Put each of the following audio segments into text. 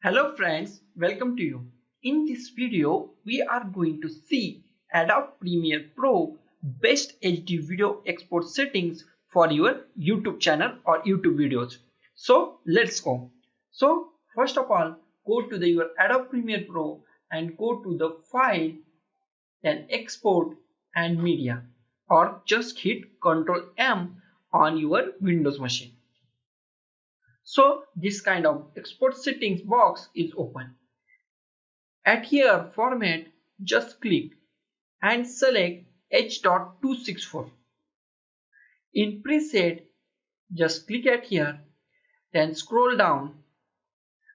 Hello friends, welcome to you. In this video, we are going to see Adobe Premiere Pro best HD video export settings for your YouTube channel or YouTube videos. So let's go. So first of all, go to your Adobe Premiere Pro and go to the file, then export and media, or just hit Ctrl M on your Windows machine. So this kind of export settings box is open. At here format, just click and select H.264. In preset, just click at here, then scroll down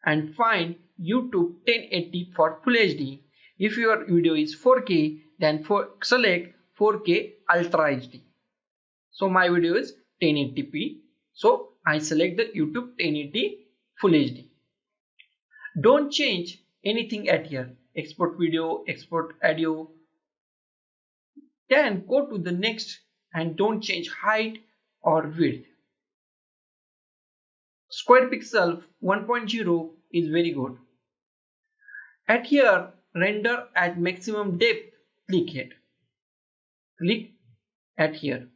and find YouTube 1080 for Full HD. If your video is 4K, then select 4K Ultra HD. So my video is 1080p. So I select the YouTube 1080 Full HD. Don't change anything at here. Export video, export audio. Then go to the next and don't change height or width. Square pixel 1.0 is very good. At here, render at maximum depth, click it. Click at here.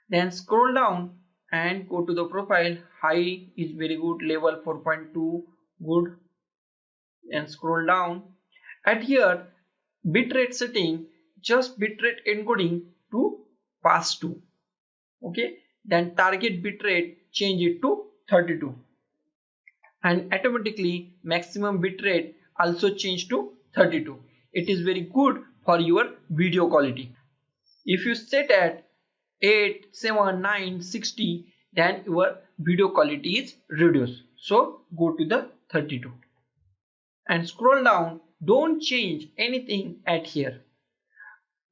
Then scroll down and go to the profile. High is very good, level 4.2 good. And scroll down. At here, bitrate setting, just bitrate encoding to pass to. Okay, then target bitrate, change it to 32, and automatically maximum bitrate also change to 32. It is very good for your video quality. If you set at 8, 7, 9, 60, then your video quality is reduced. So go to the 32 and scroll down. Don't change anything at here.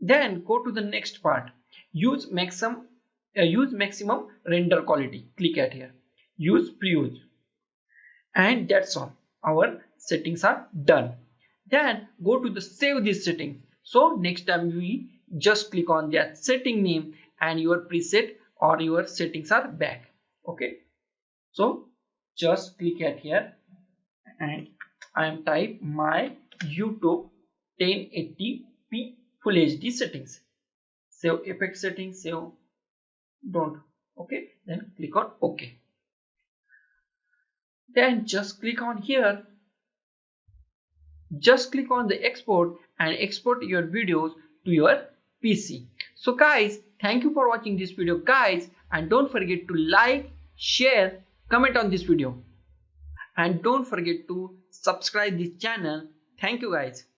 Then go to the next part. Use maximum render quality. Click at here. Use preuse. And that's all. Our settings are done. Then go to the save this setting. So next time we just click on that setting name and your preset or your settings are back. Okay. So just click at here and I am type my YouTube 1080p Full HD settings. Save effect settings, save, don't. Okay, then click on OK. Then just click on here. Just click on the export and export your videos to your PC. So guys, thank you for watching this video guys, and don't forget to like, share, comment on this video, and don't forget to subscribe this channel. Thank you guys.